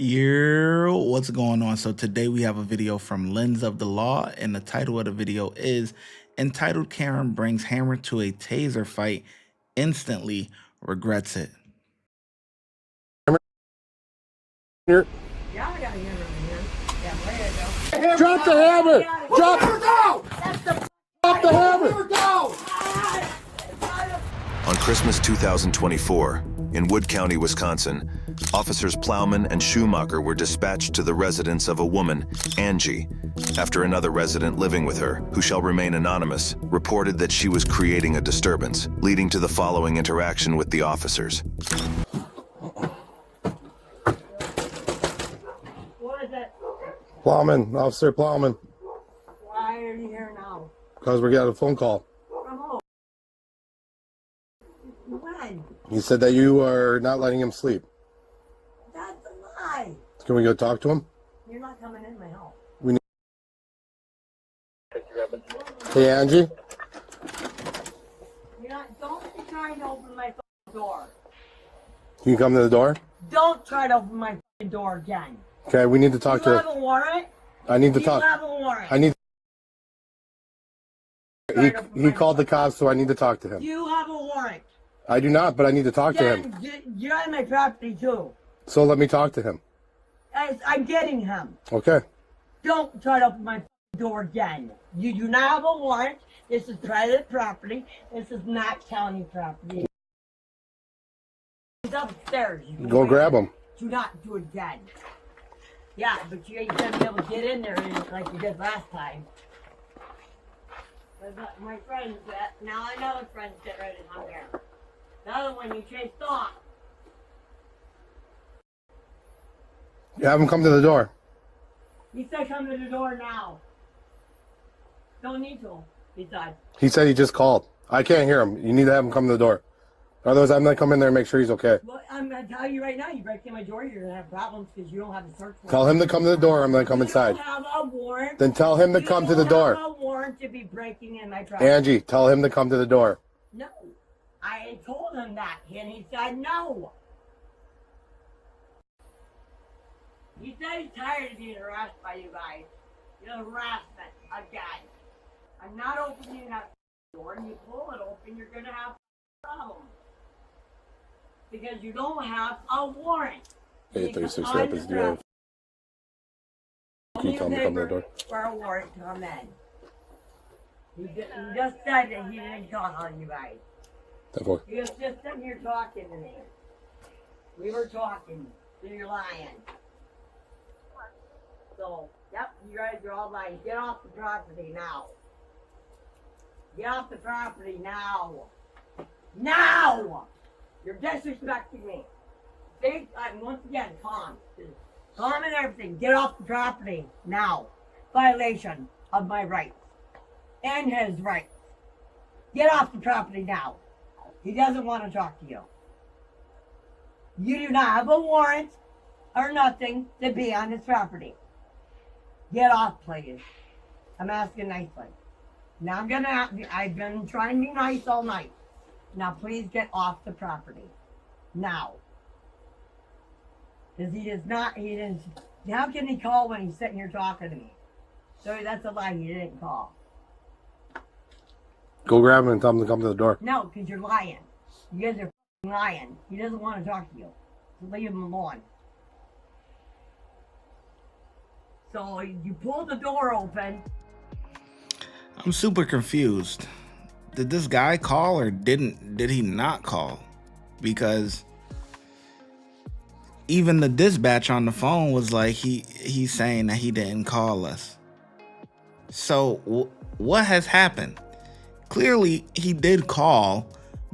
Yeah, what's going on? So today we have a video from Lens of the Law, and the title of the video is entitled "Karen Brings Hammer to a Taser Fight, Instantly Regrets It." Here. Yeah, I got a hammer in here. Yeah, there you go. Drop the hammer! Drop the hammer! On Christmas 2024, in Wood County, Wisconsin, officers Plowman and Schumacher were dispatched to the residence of a woman, Angie, after another resident living with her, who shall remain anonymous, reported that she was creating a disturbance, leading to the following interaction with the officers. What is it? Plowman, Officer Plowman, Why are you here now? because we're getting a phone call. From who? When? He said that you are not letting him sleep. That's a lie. Can we go talk to him? You're not coming in my house. Hey, Angie? You're not. Don't be trying to open my door. Can you come to the door? Don't try to open my door again. Okay, we need to talk You to have a warrant? I need to You talk. have a warrant. I need. He called the cops, so I need to talk to him. You have a warrant. I do not, but I need to talk to him. You're on my property too. So let me talk to him. I'm getting him. Okay. Don't try to open my door again. You do not have a warrant. This is private property. This is not county property. He's upstairs. You can Go wait. grab him. Do not do it again. Yeah, but you ain't gonna be able to get in there like you did last time. My friend's now another friend's getting ready to come here. The other one you chased off. Have him come to the door. He said come to the door now. Don't need to. He said. He said he just called. I can't hear him. You need to have him come to the door. Otherwise, I'm going to come in there and make sure he's okay. Well, I'm going to tell you right now, you break in my door, you're going to have problems because you don't have a search warrant. Tell him to come to the door. I'm going to come inside. You don't have a warrant. Then tell him to come to the door. You don't have a warrant to be breaking in my property. Angie, tell him to come to the door. No. I told him that, and he said no. He said he's tired of being harassed by you guys. You're harassment again. I'm not opening that door, and you pull it open, you're going to have problems. Because you don't have a warrant. 836 Rapids, do you have? Can you tell him to come to the door? For a warrant to come in. He just said that he didn't call on you guys. 10-4. He was just sitting here talking to me. We were talking, so you're lying. So, yep, you guys are all lying. Get off the property now. Get off the property now. Now! You're disrespecting me. See, once again, calm. Calm and everything. Get off the property now. Violation of my rights. And his rights. Get off the property now. He doesn't want to talk to you. You do not have a warrant or nothing to be on his property. Get off, please. I'm asking nicely. Now I've been trying to be nice all night. Now please get off the property. Now. Because he didn't, how can he call when he's sitting here talking to me? So that's a lie, he didn't call. Go grab him and tell him to come to the door. No, because you're lying. You guys are lying. He doesn't want to talk to you. So leave him alone. So you pull the door open. I'm super confused. Did this guy call or did he not call? Because even the dispatch on the phone was like he's saying that he didn't call us. So what has happened? Clearly he did call,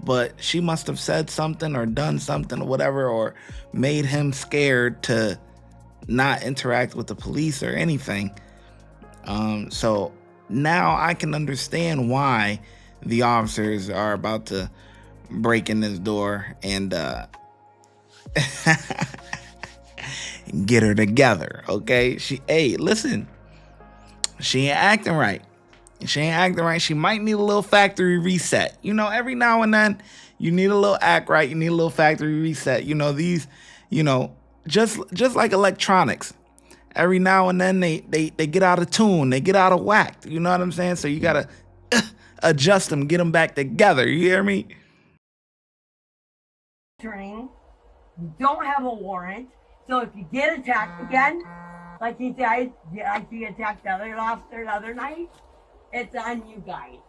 but she must have said something or done something or whatever, or made him scared to not interact with the police or anything. So now I can understand why the officers are about to break in this door and get her together. Okay, hey, listen, she ain't acting right. She might need a little factory reset. You know, every now and then you need a little act right. You need a little factory reset. You know, these, just like electronics. Every now and then they get out of tune, they get out of whack. You know what I'm saying? So you gotta adjust them, get them back together. You hear me? You don't have a warrant, so if you get attacked again, like he said, like he attacked the other officer the other night, it's on you guys.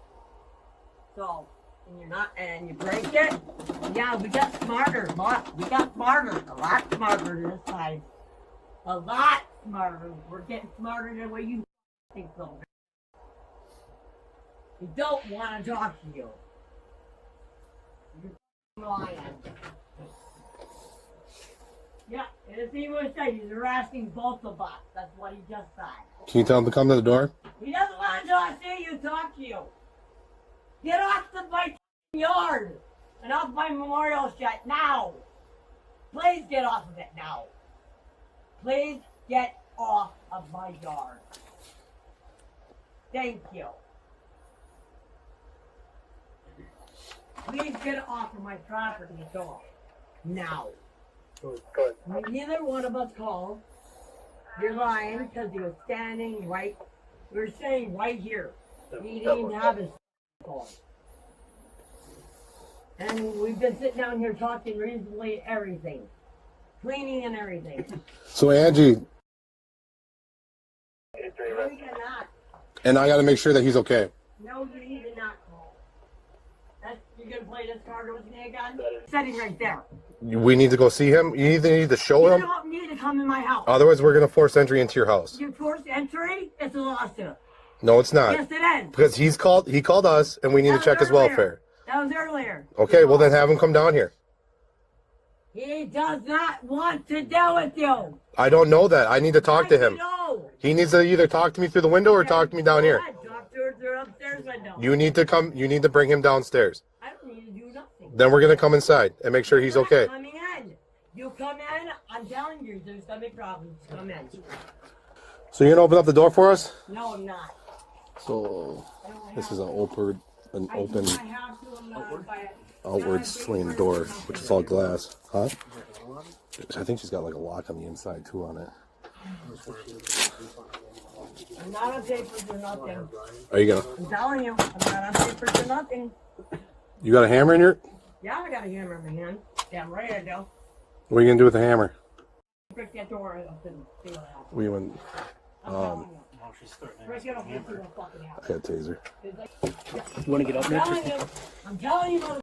So, and you're not, and you break it, yeah, we got smarter, a lot smarter this time. A lot smarter. We're getting smarter than what you think so. We don't want to talk to you. You're lying. Yeah, as he was saying, he's harassing both of us. That's what he just said. Can you tell him to come to the door? He doesn't want to talk to you, talk to you. Get off my yard and off my memorial shed now. Please get off of it now. Please get off of my yard. Thank you. Please get off of my property, dog. Now. Neither one of us called. You're lying because he was standing right. We were saying right here. He didn't even have his call. And we've been sitting down here talking reasonably everything. Cleaning and everything. So Angie. No, you cannot. And I got to make sure that he's okay. No, you need to not call. You're going to play this card with me again? Sitting right there. We need to go see him. You either need to show him. You don't need to come in my house. Otherwise, we're going to force entry into your house. You forced entry? It's a lawsuit. No, it's not. Yes, it is. Because he called us, and we need to check his welfare. That was earlier. Okay, well then have him come down here. He does not want to deal with you. I don't know that. I need to talk to him. No. He needs to either talk to me through the window or talk to me down here. Talk to her through upstairs window. You need to come. You need to bring him downstairs. I don't need to do nothing. Then we're gonna come inside and make sure he's okay. Coming in. You come in. I'm telling you, there's gonna be problems. Come in. So you're gonna open up the door for us? No, I'm not. So this is an open outward swing door, which is all glass. Huh? I think she's got like a lock on the inside too on it. I'm not on papers or nothing. Are you gonna? I'm telling you, I'm not on papers or nothing. You got a hammer in your? Yeah, I got a hammer in my hand. Damn right I do. What are you gonna do with the hammer? Break that door open. See what happens. We went. I'm telling you. Break it open. See what fucking happens. I got a taser. You want to get up next? I'm telling you, motherfucker.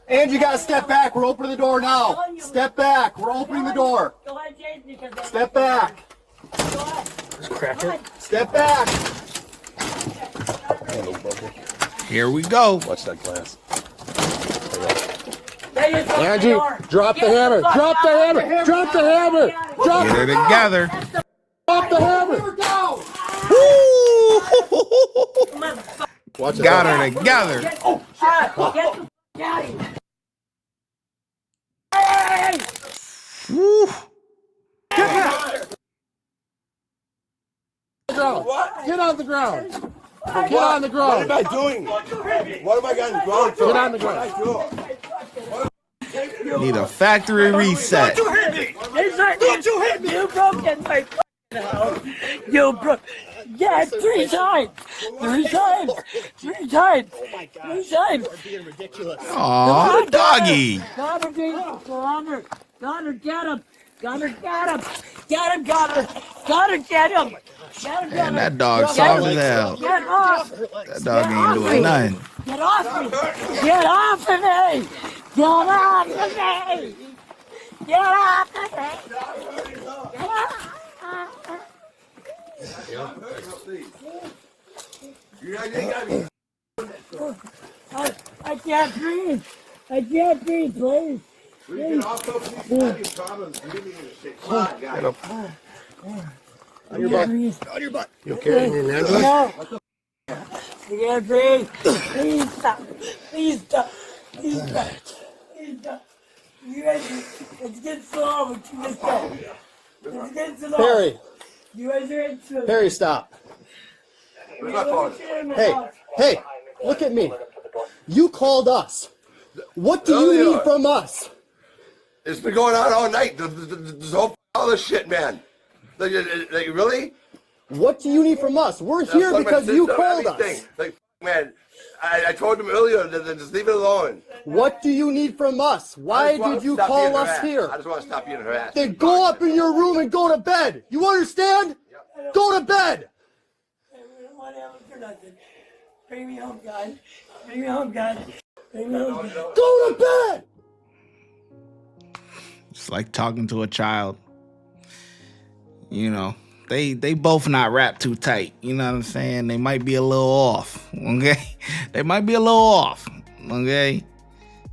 And you gotta step back. We're opening the door now. Step back. We're opening the door. Go ahead, Jason, because Step back. Go ahead. Cracker. Step back. Here we go. Watch that glass. Angie, drop the hammer. Drop the hammer. Drop the hammer. Drop Get her together. Drop the hammer. Watch it. Got her together. Get the f*** out of here. Hey! Woo. Get on the ground. Get on the ground. What am I doing? What am I got on the ground for? Get on the ground. Need a factory reset. Don't you hit me! You broke in my f***ing house. You broke. Yeah, 3 times. 3 times. 3 times. 3 times. Aw, doggy. Got her, get him. Got her, get him. Get him, got her. Got her, get him. Man, that dog soft as hell. Get off. That dog ain't doing nothing. Get off me. Get off of me. Get off of me. Get off of me. Get off. I can't breathe. I can't breathe, please. Get On your butt. on your butt. You okay? No. I can't breathe. Please stop. Please stop. Please stop. Please stop. You guys, it's getting slow, but you just go. It's getting slow. Harry. You guys are into it. Harry, stop. Hey, look at me. You called us. What do you need from us? It's been going on all night. This whole other shit, man. Like, really? What do you need from us? We're here Like, because you called everything. us. Like, man, I told him earlier that just leave it alone. What do you need from us? Why did you call us here? I just want to stop being harassed. Then go up in your room and go to bed. You understand? Go to bed. I don't want to have it for nothing. Bring me home, God. Bring me home, God. Bring me home, God. Go to bed. It's like talking to a child. You know, they both not wrapped too tight. You know what I'm saying? They might be a little off. Okay, they might be a little off. Okay,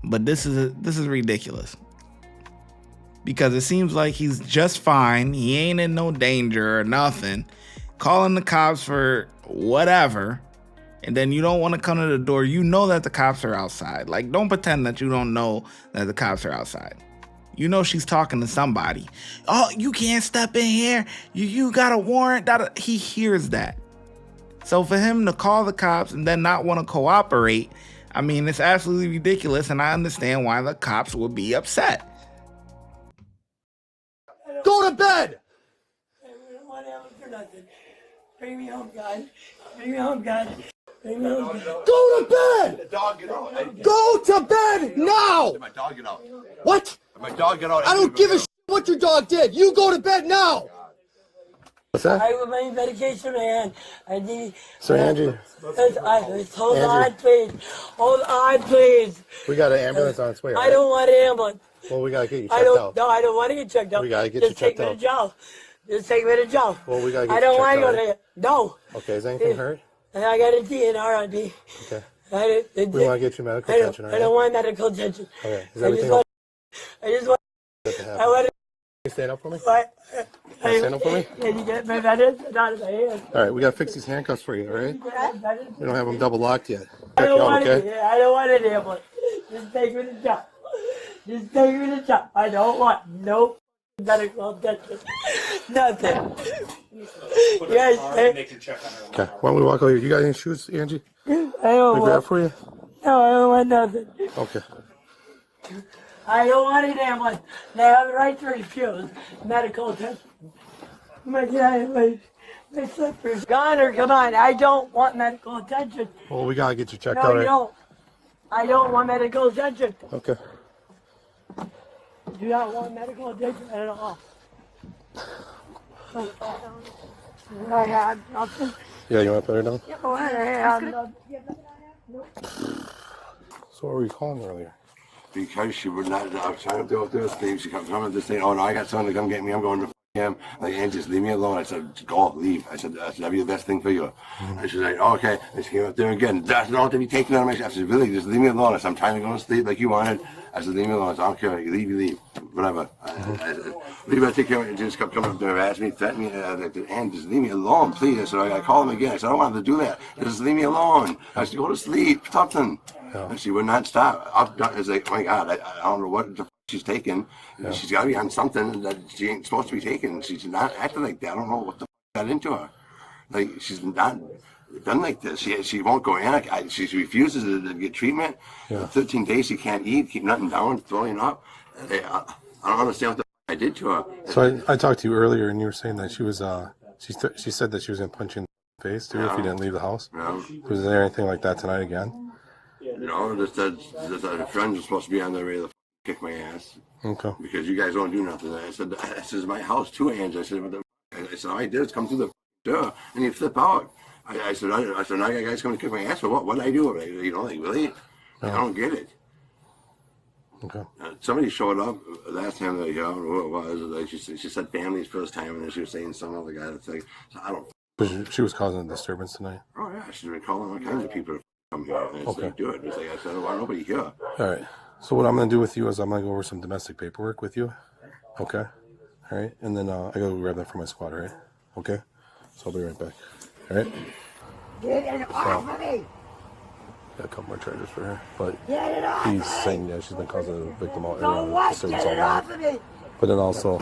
but this is ridiculous because it seems like he's just fine. He ain't in no danger or nothing. Calling the cops for whatever, and then you don't want to come to the door. You know that the cops are outside. Like, don't pretend that you don't know that the cops are outside. You know she's talking to somebody. Oh, you can't step in here. You got a warrant. He hears that. So for him to call the cops and then not want to cooperate, I mean, it's absolutely ridiculous, and I understand why the cops would be upset. Go to bed. I don't want to have it for nothing. Bring me home, God. Bring me home, God. Bring me home, God. Go to bed. The dog, get out. Go to bed now. My dog, get out. What? My dog, get out. I don't give a shit what your dog did. You go to bed now. What's that? I with my medication in my hand. I need. Sir Angie, Hold on, please. Hold on, please. we got an ambulance on its way. I don't want an ambulance. Well, we gotta get you I checked don't. out. No, I don't want to get checked out. We gotta get Just you checked take me out. to jail. Just take me to jail. Well, we gotta get I you don't want to checked go out. there. No. Okay, is anything hurt? And I got a DNR on me. Okay. We want to get you medical attention, I don't want medical attention. Okay, is I everything just want. I just want. okay to I happen? want Can you stand up for me? to. Can you stand up for me? Can you get my medicine out of my hand? All right, we gotta fix these handcuffs for you, all right? We don't have them double locked yet. I Check don't you out, want okay? it. I don't want an ambulance. Just take me to jail. Just take me to jail. I don't want no medical attention. Nothing. Yes, Okay, why don't we walk over here? You got any shoes, Angie? I don't We grab want. for you? No, I don't want nothing. Okay. I don't want an ambulance. They have the right to refuse medical attention. My slippers. Connor, come on. I don't want medical attention. Well, we gotta get you checked No, out, you right? don't. I don't want medical attention. Okay. Do not want medical attention at all. I had nothing. Yeah, you want to put her down? I had nothing. So what were you calling earlier? Because she would not, I was trying to do this thing. She comes home and just saying, oh no, I got someone to come get me. I'm going to him. Like, Angie, just leave me alone. I said, go, leave. I said, that'd be the best thing for you. And she's like, oh, okay. And she came up there again. That's not to be taken out of my shit. I said, really, just leave me alone. I said, I'm trying to go to sleep like you wanted. I said, leave me alone. I said, I don't care. You leave. Whatever. I said, leave, I take care of it. And she just kept coming up there, harass me, threaten me. I was like, Angie, just leave me alone, please. I said, I called him again. I said, I don't want him to do that. Just leave me alone. I said, go to sleep, something. And she would not stop. I was like, oh my God, I don't know what the she's taking. She's got to be on something that she ain't supposed to be taking. She's not acting like that. I don't know what the got into her. Like, she's not done like this. She won't go in. She refuses to get treatment. 13 days she can't eat, keep nothing down, throwing up. I don't understand what the I did to her. So I talked to you earlier, and you were saying that she was she said that she was gonna punch you in the face too if you didn't leave the house. Was there anything like that tonight again? No, just that her friends are supposed to be on their way to kick my ass. Okay. Because you guys don't do nothing. I said, this is my house too, Angie. I said, all I did is come through the door and you flip out. I said, now you guys coming to kick my ass for what? What did I do? You know, like, really? I don't get it. Okay. Somebody showed up last time that I don't know who it was. Like she said family's first time, and then she was saying some other guy that's like, I don't. She was causing a disturbance tonight. Oh yeah, she's been calling all kinds of people to come here, and it's like, do it. It's like I said, why nobody here? All right. So what I'm gonna do with you is I'm gonna go over some domestic paperwork with you. Okay. All right. And then I gotta go grab that for my squad. All right. Okay. So I'll be right back. All right. Get it off of me! Got a couple more charges for her, but Get it off! he's saying she's been causing the victim all So what? disturbance Get it all off night. of me! But then also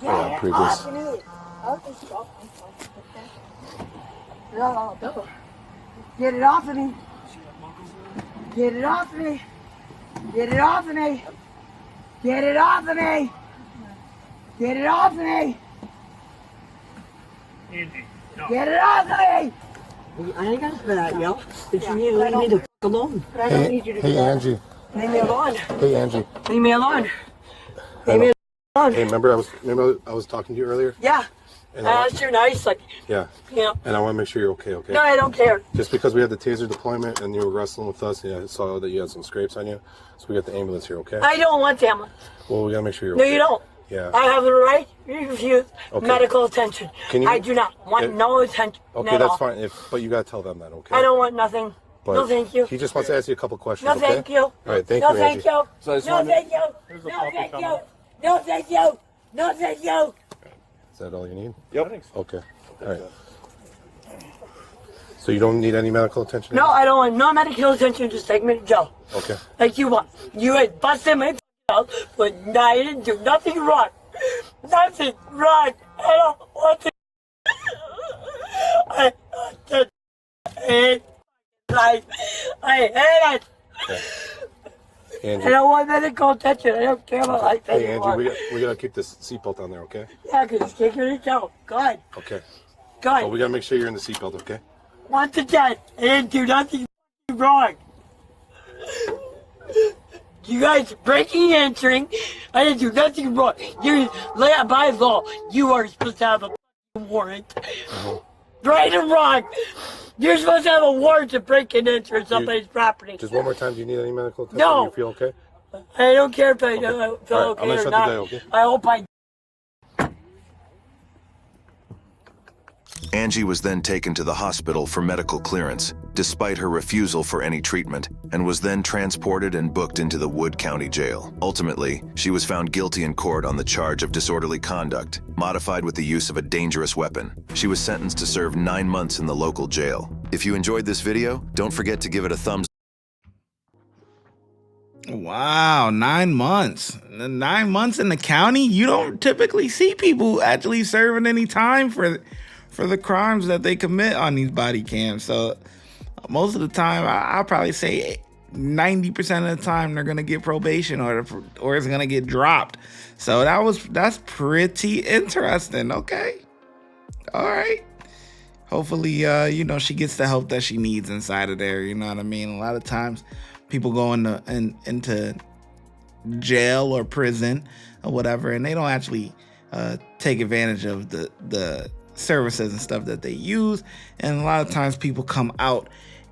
Get previous. it off of me! No. Get it off of me! Get it off of me! Get it off of me! Get it off of me! Get it off of me! Angie, no. Get it off of me! I ain't got for that, yo. But you need to leave me the f alone. But I don't need you to do that. Angie. Leave me alone. Hey, Angie. Leave me alone. Leave me alone. Hey, remember I was talking to you earlier? Yeah. And That's your nice, like, yeah. you know. And I want to make sure you're okay, okay? No, I don't care. Just because we had the taser deployment and you were wrestling with us, and I saw that you had some scrapes on you, so we got the ambulance here, okay? I don't want the ambulance. Well, we gotta make sure you're No, okay. you don't. Yeah. I have the right to refuse medical attention. Can you? I do not want no attention. Okay, that's fine. But you gotta tell them that, okay? I don't want nothing. But no, thank you. He just wants to ask you a couple questions. No, okay? thank you. All right, thank no, you, thank Angie. you. So I just no, wanted- thank you. No, thank you. No, thank you. No, thank you. Is that all you need? Yep. Okay. All right. So you don't need any medical attention? No, I don't want no medical attention. Just take me to jail. Okay. Like you want. You had busted my out, but I didn't do nothing wrong. Nothing wrong. I don't want to. I hate life. I hate it. Okay. Angie. I don't want medical attention. I don't care about life Hey, anymore. Angie, we gotta keep this seatbelt on there, okay? Yeah, because take you to jail. Go ahead. Okay. Go ahead. Well, we gotta make sure you're in the seatbelt, okay? Once again, I didn't do nothing wrong. You guys breaking and entering, I didn't do nothing wrong. You, by law, you are supposed to have a warrant. Right and wrong. You're supposed to have a warrant to break and enter somebody's property. Just one more time, do you need any medical attention? No. You feel okay? I don't care if I feel All right, okay I'm gonna or shut the not. day, okay? I hope I. Angie was then taken to the hospital for medical clearance, despite her refusal for any treatment, and was then transported and booked into the Wood County Jail. Ultimately, she was found guilty in court on the charge of disorderly conduct, modified with the use of a dangerous weapon. She was sentenced to serve 9 months in the local jail. If you enjoyed this video, don't forget to give it a thumbs up. Wow, 9 months. 9 months in the county? You don't typically see people actually serving any time for the crimes that they commit on these body cams. So most of the time, I'll probably say 90% of the time they're gonna get probation or it's gonna get dropped. So that's pretty interesting. Okay, all right. Hopefully, she gets the help that she needs inside of there. You know what I mean? A lot of times, people go into jail or prison or whatever, and they don't actually take advantage of the services and stuff that they use, and a lot of times people come out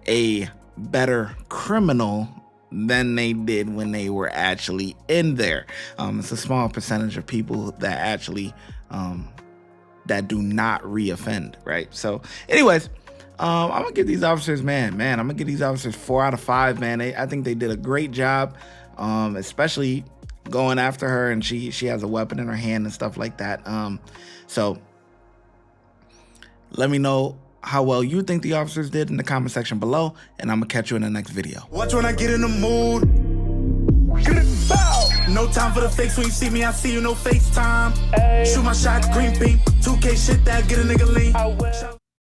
a better criminal than they did when they were actually in there. It's a small percentage of people that actually that do not reoffend, right? So anyways, I'm gonna give these officers, I'm gonna give these officers 4 out of 5, man. I think they did a great job, especially going after her, and she has a weapon in her hand and stuff like that. So let me know how well you think the officers did in the comment section below, and I'm gonna catch you in the next video. Watch when I get in the mood. No time for the fakes. When you see me, I see you, no FaceTime. Shoot my shot, green beam, 2K shit that get a nigga lean.